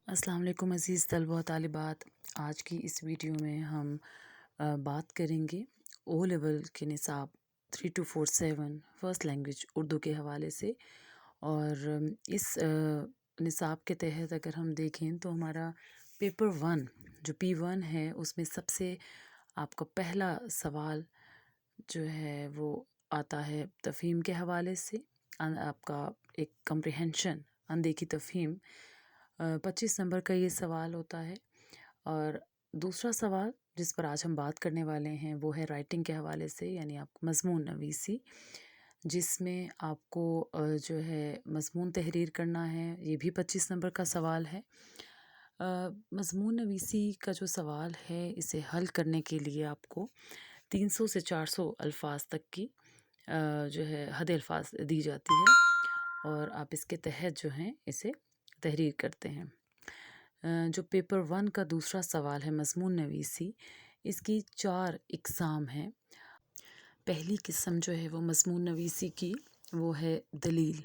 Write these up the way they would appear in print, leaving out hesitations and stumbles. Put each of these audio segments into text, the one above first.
السلام علیکم عزیز طلبہ و طالبات۔ آج کی اس ویڈیو میں ہم بات کریں گے او لیول کے نصاب 3247 فرسٹ لینگویج اردو کے حوالے سے، اور اس نصاب کے تحت اگر ہم دیکھیں تو ہمارا پیپر 1 جو P1 ہے اس میں سب سے آپ کا پہلا سوال جو ہے وہ آتا ہے تفہیم کے حوالے سے، آپ کا ایک کمپریہنشن اندیکھی تفہیم 25 نمبر کا یہ سوال ہوتا ہے۔ اور دوسرا سوال جس پر آج ہم بات کرنے والے ہیں وہ ہے رائٹنگ کے حوالے سے، یعنی آپ کو مضمون نویسی، جس میں آپ کو جو ہے مضمون تحریر کرنا ہے۔ یہ بھی 25 نمبر کا سوال ہے۔ مضمون نویسی کا جو سوال ہے اسے حل کرنے کے لیے آپ کو 300 سے 400 الفاظ تک کی جو ہے حد الفاظ دی جاتی ہے، اور آپ اس کے تحت جو ہیں اسے تحریر کرتے ہیں۔ جو پیپر 1 کا دوسرا سوال ہے مضمون نویسی، اس کی 4 اقسام ہیں۔ پہلی قسم جو ہے وہ مضمون نویسی کی وہ ہے دلیل۔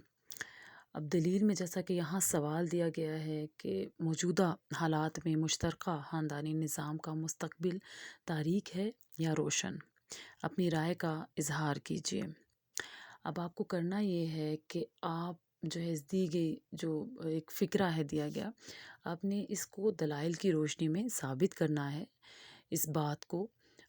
اب دلیل میں جیسا کہ یہاں سوال دیا گیا ہے کہ موجودہ حالات میں مشترکہ خاندانی نظام کا مستقبل تاریک ہے یا روشن، اپنی رائے کا اظہار کیجیے۔ اب آپ کو کرنا یہ ہے کہ آپ جو ہے دی گئی جو ایک فقرہ ہے دیا گیا، آپ نے اس کو دلائل کی روشنی میں ثابت کرنا ہے اس بات کو،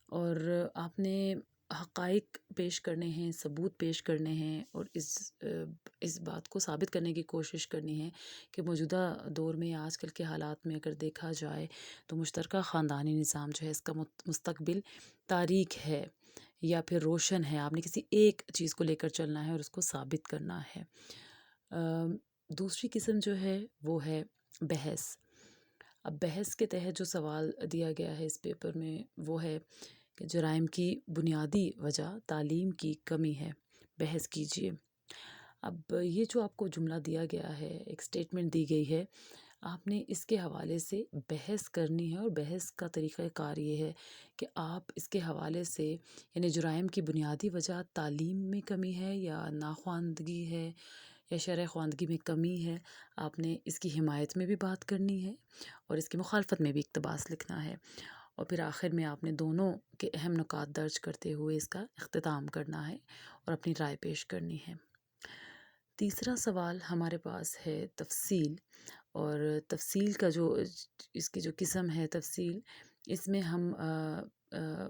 اور آپ نے حقائق پیش کرنے ہیں، ثبوت پیش کرنے ہیں، اور اس بات کو ثابت کرنے کی کوشش کرنی ہے کہ موجودہ دور میں آج کل کے حالات میں اگر دیکھا جائے تو مشترکہ خاندانی نظام جو ہے اس کا مستقبل تاریک ہے یا پھر روشن ہے۔ آپ نے کسی ایک چیز کو لے کر چلنا ہے اور اس کو ثابت کرنا ہے۔ دوسری قسم جو ہے وہ ہے بحث۔ اب بحث کے تحت جو سوال دیا گیا ہے اس پیپر میں وہ ہے کہ جرائم کی بنیادی وجہ تعلیم کی کمی ہے، بحث کیجیے۔ اب یہ جو آپ کو جملہ دیا گیا ہے، ایک سٹیٹمنٹ دی گئی ہے، آپ نے اس کے حوالے سے بحث کرنی ہے، اور بحث کا طریقہ کار یہ ہے کہ آپ اس کے حوالے سے یعنی جرائم کی بنیادی وجہ تعلیم میں کمی ہے یا ناخواندگی ہے یا شرح خواندگی میں کمی ہے، آپ نے اس کی حمایت میں بھی بات کرنی ہے اور اس کی مخالفت میں بھی اقتباس لکھنا ہے، اور پھر آخر میں آپ نے دونوں کے اہم نکات درج کرتے ہوئے اس کا اختتام کرنا ہے اور اپنی رائے پیش کرنی ہے۔ تیسرا سوال ہمارے پاس ہے تفصیل، اور تفصیل کا جو اس کی جو قسم ہے تفصیل، اس میں ہم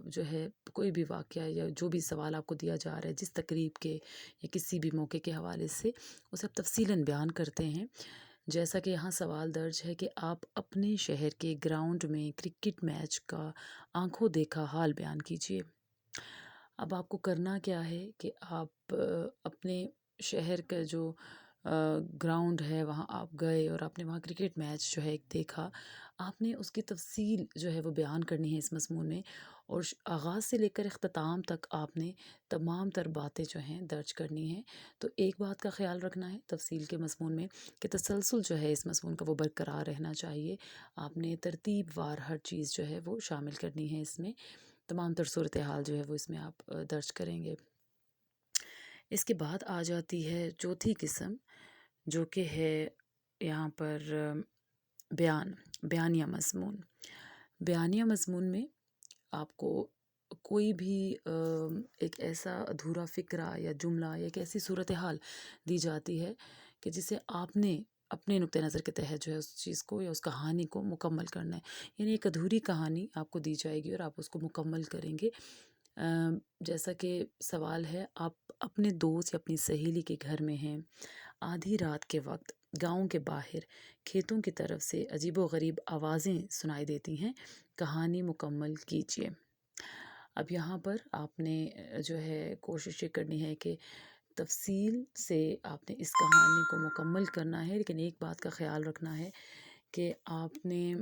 جو ہے کوئی بھی واقعہ یا جو بھی سوال آپ کو دیا جا رہا ہے جس تقریب کے یا کسی بھی موقع کے حوالے سے، اسے آپ تفصیلاً بیان کرتے ہیں۔ جیسا کہ یہاں سوال درج ہے کہ آپ اپنے شہر کے گراؤنڈ میں کرکٹ میچ کا آنکھوں دیکھا حال بیان کیجیے۔ اب آپ کو کرنا کیا ہے کہ آپ اپنے شہر کا جو گراؤنڈ ہے وہاں آپ گئے اور آپ نے وہاں کرکٹ میچ جو ہے ایک دیکھا، آپ نے اس کی تفصیل جو ہے وہ بیان کرنی ہے اس مضمون میں، اور آغاز سے لے کر اختتام تک آپ نے تمام تر باتیں جو ہیں درج کرنی ہیں۔ تو ایک بات کا خیال رکھنا ہے تفصیل کے مضمون میں کہ تسلسل جو ہے اس مضمون کا وہ برقرار رہنا چاہیے۔ آپ نے ترتیب وار ہر چیز جو ہے وہ شامل کرنی ہے، اس میں تمام تر صورتحال جو ہے وہ اس میں آپ درج کریں گے۔ اس کے بعد آ جاتی ہے چوتھی قسم، جو کہ ہے یہاں پر بیانیہ مضمون۔ بیانیہ مضمون میں آپ کو کوئی بھی ایک ایسا ادھورا فقرہ یا جملہ یا ایک ایسی صورتحال دی جاتی ہے کہ جسے آپ نے اپنے نقطہ نظر کے تحت جو ہے اس چیز کو یا اس کہانی کو مکمل کرنا ہے، یعنی ایک ادھوری کہانی آپ کو دی جائے گی اور آپ اس کو مکمل کریں گے۔ جیسا کہ سوال ہے، آپ اپنے دوست یا اپنی سہیلی کے گھر میں ہیں، آدھی رات کے وقت گاؤں کے باہر کھیتوں کی طرف سے عجیب و غریب آوازیں سنائی دیتی ہیں، کہانی مکمل کیجیے۔ اب یہاں پر آپ نے جو ہے کوشش یہ کرنی ہے کہ تفصیل سے آپ نے اس کہانی کو مکمل کرنا ہے، لیکن ایک بات کا خیال رکھنا ہے کہ آپ نے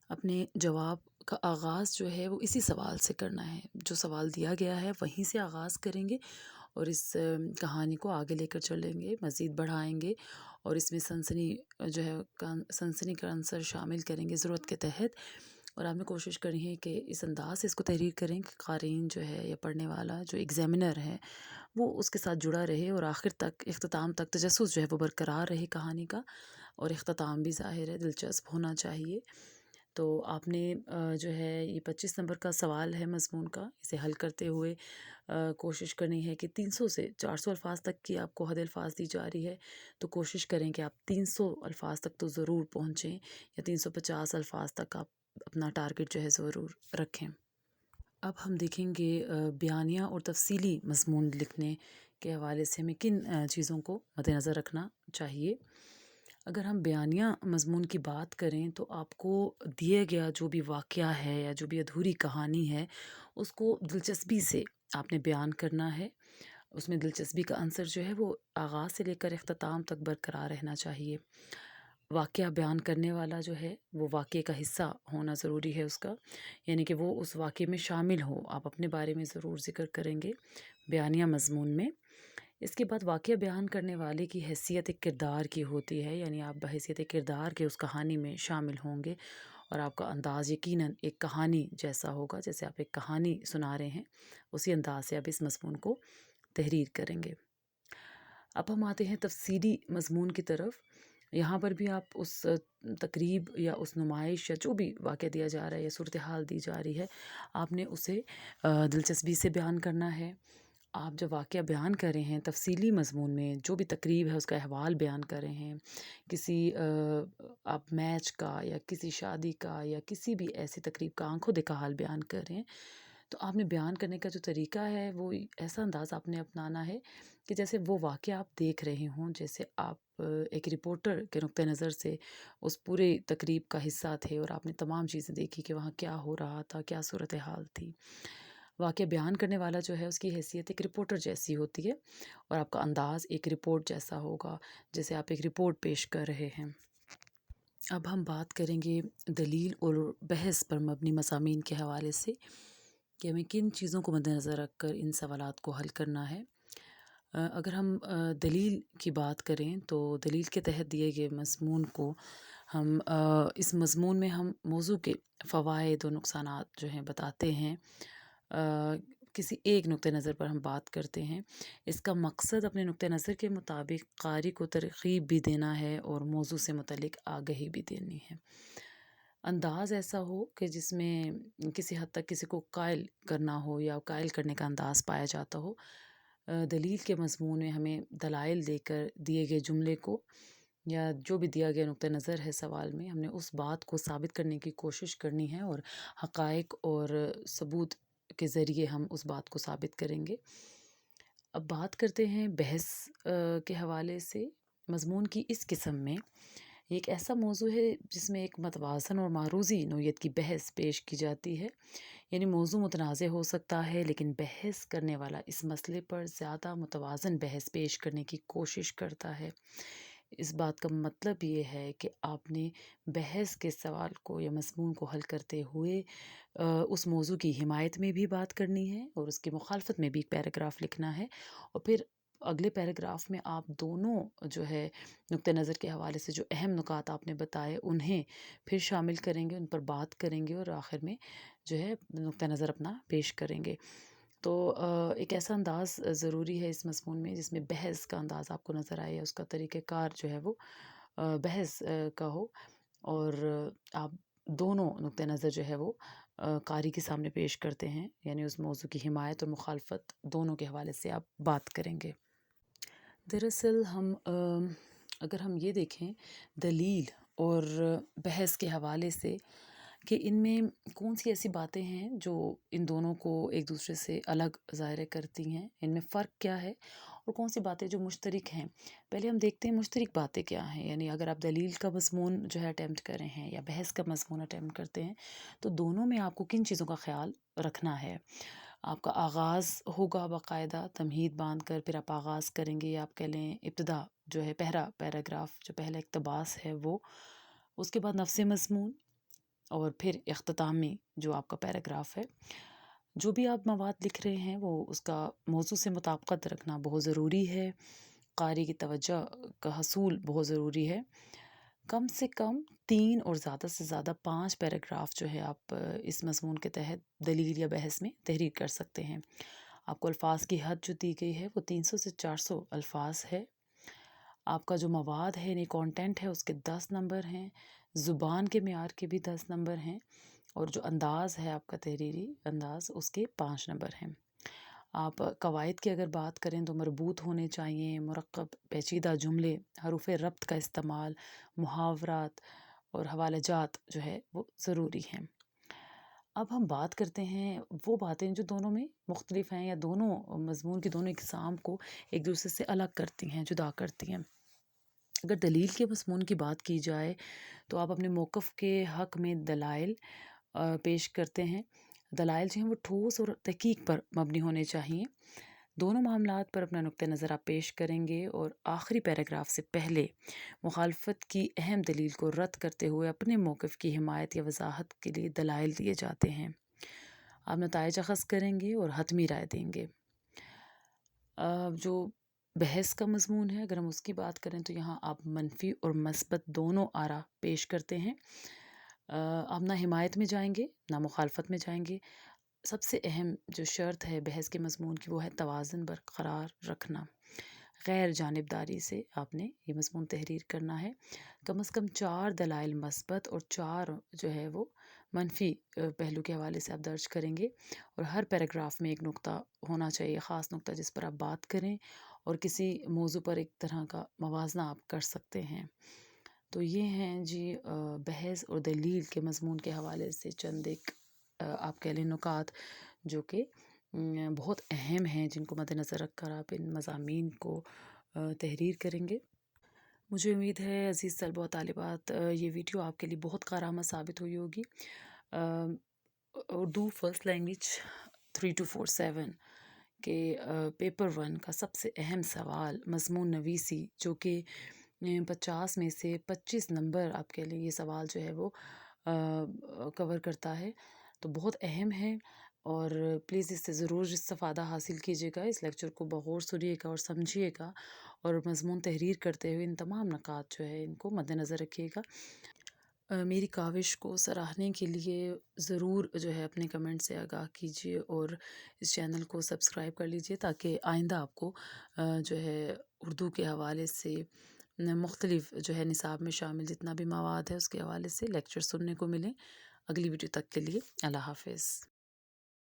اپنے جواب کا آغاز جو ہے وہ اسی سوال سے کرنا ہے، جو سوال دیا گیا ہے وہیں سے آغاز کریں گے اور اس کہانی کو آگے لے کر چلیں گے، مزید بڑھائیں گے، اور اس میں سنسنی جو ہے سنسنی کا عنصر شامل کریں گے ضرورت کے تحت، اور آپ نے کوشش کرنی ہے کہ اس انداز سے اس کو تحریر کریں کہ قارئین جو ہے یا پڑھنے والا جو ایگزامینر ہے وہ اس کے ساتھ جڑا رہے اور آخر تک اختتام تک تجسس جو ہے وہ برقرار رہے کہانی کا۔ اور اختتام بھی ظاہر ہے دلچسپ ہونا چاہیے۔ تو آپ نے جو ہے یہ 25 نمبر کا سوال ہے مضمون کا، اسے حل کرتے ہوئے کوشش کرنی ہے کہ 300 سے 400 الفاظ تک کی آپ کو حد الفاظ دی جا رہی ہے، تو کوشش کریں کہ آپ 300 الفاظ تک تو ضرور پہنچیں، یا 350 الفاظ تک آپ اپنا ٹارگٹ جو ہے ضرور رکھیں۔ اب ہم دیکھیں گے بیانیہ اور تفصیلی مضمون لکھنے کے حوالے سے ہمیں کن چیزوں کو مد نظر رکھنا چاہیے۔ اگر ہم بیانیہ مضمون کی بات کریں تو آپ کو دیے گیا جو بھی واقعہ ہے یا جو بھی ادھوری کہانی ہے اس کو دلچسپی سے آپ نے بیان کرنا ہے۔ اس میں دلچسپی کا عنصر جو ہے وہ آغاز سے لے کر اختتام تک برقرار رہنا چاہیے۔ واقعہ بیان کرنے والا جو ہے وہ واقعے کا حصہ ہونا ضروری ہے اس کا، یعنی کہ وہ اس واقعے میں شامل ہو۔ آپ اپنے بارے میں ضرور ذکر کریں گے بیانیہ مضمون میں۔ اس کے بعد واقعہ بیان کرنے والے کی حیثیت ایک کردار کی ہوتی ہے، یعنی آپ بحیثیت کردار کے اس کہانی میں شامل ہوں گے، اور آپ کا انداز یقیناً ایک کہانی جیسا ہوگا، جیسے آپ ایک کہانی سنا رہے ہیں اسی انداز سے آپ اس مضمون کو تحریر کریں گے۔ اب ہم آتے ہیں تفصیلی مضمون کی طرف۔ یہاں پر بھی آپ اس تقریب یا اس نمائش یا جو بھی واقعہ دیا جا رہا ہے یا صورتحال دی جا رہی ہے، آپ نے اسے دلچسپی سے بیان کرنا ہے۔ آپ جب واقعہ بیان کر رہے ہیں تفصیلی مضمون میں، جو بھی تقریب ہے اس کا احوال بیان کر رہے ہیں، کسی آپ میچ کا یا کسی شادی کا یا کسی بھی ایسی تقریب کا آنکھوں دیکھا حال بیان کر رہے ہیں، تو آپ نے بیان کرنے کا جو طریقہ ہے وہ ایسا انداز آپ نے اپنانا ہے کہ جیسے وہ واقعہ آپ دیکھ رہے ہوں، جیسے آپ ایک رپورٹر کے نقطہ نظر سے اس پورے تقریب کا حصہ تھے اور آپ نے تمام چیزیں دیکھی کہ وہاں کیا ہو رہا تھا، کیا صورتحال تھی۔ واقعہ بیان کرنے والا جو ہے اس کی حیثیت ایک رپورٹر جیسی ہوتی ہے، اور آپ کا انداز ایک رپورٹ جیسا ہوگا، جیسے آپ ایک رپورٹ پیش کر رہے ہیں۔ اب ہم بات کریں گے دلیل اور بحث پر مبنی مضامین کے حوالے سے کہ ہمیں کن چیزوں کو مد نظر رکھ کر ان سوالات کو حل کرنا ہے۔ اگر ہم دلیل کی بات کریں تو دلیل کے تحت دیے گئے مضمون کو ہم اس مضمون میں ہم موضوع کے فوائد و نقصانات جو ہیں بتاتے ہیں، کسی ایک نقطہ نظر پر ہم بات کرتے ہیں۔ اس کا مقصد اپنے نقطہ نظر کے مطابق قاری کو ترغیب بھی دینا ہے اور موضوع سے متعلق آگہی بھی دینی ہے۔ انداز ایسا ہو کہ جس میں کسی حد تک کسی کو قائل کرنا ہو یا قائل کرنے کا انداز پایا جاتا ہو۔ دلیل کے مضمون میں ہمیں دلائل دے کر دیے گئے جملے کو یا جو بھی دیا گیا نقطہ نظر ہے سوال میں، ہم نے اس بات کو ثابت کرنے کی کوشش کرنی ہے، اور حقائق اور ثبوت کے ذریعے ہم اس بات کو ثابت کریں گے۔ اب بات کرتے ہیں بحث کے حوالے سے۔ مضمون کی اس قسم میں یہ ایک ایسا موضوع ہے جس میں ایک متوازن اور معروضی نوعیت کی بحث پیش کی جاتی ہے، یعنی موضوع متنازع ہو سکتا ہے لیکن بحث کرنے والا اس مسئلے پر زیادہ متوازن بحث پیش کرنے کی کوشش کرتا ہے۔ اس بات کا مطلب یہ ہے کہ آپ نے بحث کے سوال کو یا مضمون کو حل کرتے ہوئے اس موضوع کی حمایت میں بھی بات کرنی ہے اور اس کی مخالفت میں بھی ایک پیراگراف لکھنا ہے، اور پھر اگلے پیراگراف میں آپ دونوں جو ہے نقطہ نظر کے حوالے سے جو اہم نکات آپ نے بتائے انہیں پھر شامل کریں گے، ان پر بات کریں گے، اور آخر میں جو ہے نقطہ نظر اپنا پیش کریں گے۔ تو ایک ایسا انداز ضروری ہے اس مضمون میں جس میں بحث کا انداز آپ کو نظر آئے، اس کا طریقہ کار جو ہے وہ بحث کا ہو، اور آپ دونوں نقطہ نظر جو ہے وہ قاری کے سامنے پیش کرتے ہیں، یعنی اس موضوع کی حمایت اور مخالفت دونوں کے حوالے سے آپ بات کریں گے۔ دراصل اگر ہم یہ دیکھیں دلیل اور بحث کے حوالے سے کہ ان میں کون سی ایسی باتیں ہیں جو ان دونوں کو ایک دوسرے سے الگ ظاہر کرتی ہیں، ان میں فرق کیا ہے، اور کون سی باتیں جو مشترک ہیں۔ پہلے ہم دیکھتے ہیں مشترک باتیں کیا ہیں، یعنی اگر آپ دلیل کا مضمون جو ہے اٹیمپٹ کر رہے ہیں یا بحث کا مضمون اٹیمپٹ کرتے ہیں تو دونوں میں آپ کو کن چیزوں کا خیال رکھنا ہے۔ آپ کا آغاز ہوگا باقاعدہ تمہید باندھ کر، پھر آپ آغاز کریں گے، یا آپ کہہ لیں ابتدا جو ہے پہلا پیراگراف جو پہلا اقتباس ہے وہ، اس کے بعد نفس مضمون، اور پھر اختتامی جو آپ کا پیراگراف ہے۔ جو بھی آپ مواد لکھ رہے ہیں وہ اس کا موضوع سے مطابقت رکھنا بہت ضروری ہے، قاری کی توجہ کا حصول بہت ضروری ہے۔ کم سے کم 3 اور زیادہ سے زیادہ 5 پیراگراف جو ہے آپ اس مضمون کے تحت دلیل یا بحث میں تحریر کر سکتے ہیں۔ آپ کو الفاظ کی حد جو دی گئی ہے وہ 300 سے 400 الفاظ ہے۔ آپ کا جو مواد ہے یعنی کانٹینٹ ہے اس کے 10 نمبر ہیں، زبان کے معیار کے بھی 10 نمبر ہیں، اور جو انداز ہے آپ کا تحریری انداز اس کے 5 نمبر ہیں۔ آپ قواعد کی اگر بات کریں تو مربوط ہونے چاہیے، مرکب پیچیدہ جملے، حروف ربط کا استعمال، محاورات اور حوالہ جات جو ہے وہ ضروری ہیں۔ اب ہم بات کرتے ہیں وہ باتیں جو دونوں میں مختلف ہیں یا دونوں مضمون کی دونوں اقسام کو ایک دوسرے سے الگ کرتی ہیں، جدا کرتی ہیں۔ اگر دلیل کے مضمون کی بات کی جائے تو آپ اپنے موقف کے حق میں دلائل پیش کرتے ہیں۔ دلائل جو ہیں وہ ٹھوس اور تحقیق پر مبنی ہونے چاہیے۔ دونوں معاملات پر اپنا نقطہ نظر آپ پیش کریں گے اور آخری پیراگراف سے پہلے مخالفت کی اہم دلیل کو رد کرتے ہوئے اپنے موقف کی حمایت یا وضاحت کے لیے دلائل دیے جاتے ہیں۔ آپ نتائج اخذ کریں گے اور حتمی رائے دیں گے۔ جو بحث کا مضمون ہے اگر ہم اس کی بات کریں تو یہاں آپ منفی اور مثبت دونوں آرا پیش کرتے ہیں۔ آپ نہ حمایت میں جائیں گے نہ مخالفت میں جائیں گے۔ سب سے اہم جو شرط ہے بحث کے مضمون کی وہ ہے توازن برقرار رکھنا۔ غیر جانبداری سے آپ نے یہ مضمون تحریر کرنا ہے۔ کم از کم 4 دلائل مثبت اور 4 جو ہے وہ منفی پہلو کے حوالے سے آپ درج کریں گے، اور ہر پیراگراف میں ایک نقطہ ہونا چاہیے، خاص نقطہ جس پر آپ بات کریں اور کسی موضوع پر ایک طرح کا موازنہ آپ کر سکتے ہیں۔ تو یہ ہیں جی بحث اور دلیل کے مضمون کے حوالے سے چند ایک آپ کہہ لیں نکات جو کہ بہت اہم ہیں، جن کو مد نظر رکھ کر آپ ان مضامین کو تحریر کریں گے۔ مجھے امید ہے عزیز طلبہ و طالبات یہ ویڈیو آپ کے لیے بہت کارآمد ثابت ہوئی ہوگی۔ اردو فرسٹ لینگویج 3247 کے پیپر 1 کا سب سے اہم سوال مضمون نویسی، جو کہ 50 میں سے 25 نمبر آپ کے لیے یہ سوال جو ہے وہ کور کرتا ہے، تو بہت اہم ہے، اور پلیز اس سے ضرور استفادہ حاصل کیجیے گا۔ اس لیکچر کو بغور سنیے گا اور سمجھیے گا، اور مضمون تحریر کرتے ہوئے ان تمام نکات جو ہے ان کو مد نظر رکھیے گا۔ میری کاوش کو سراہنے کے لیے ضرور جو ہے اپنے کمنٹ سے آگاہ کیجیے، اور اس چینل کو سبسکرائب کر لیجیے تاکہ آئندہ آپ کو جو ہے اردو کے حوالے سے مختلف جو ہے نصاب میں شامل جتنا بھی مواد ہے اس کے حوالے سے لیکچر سننے کو ملیں۔ اگلی ویڈیو تک کے لیے اللہ حافظ۔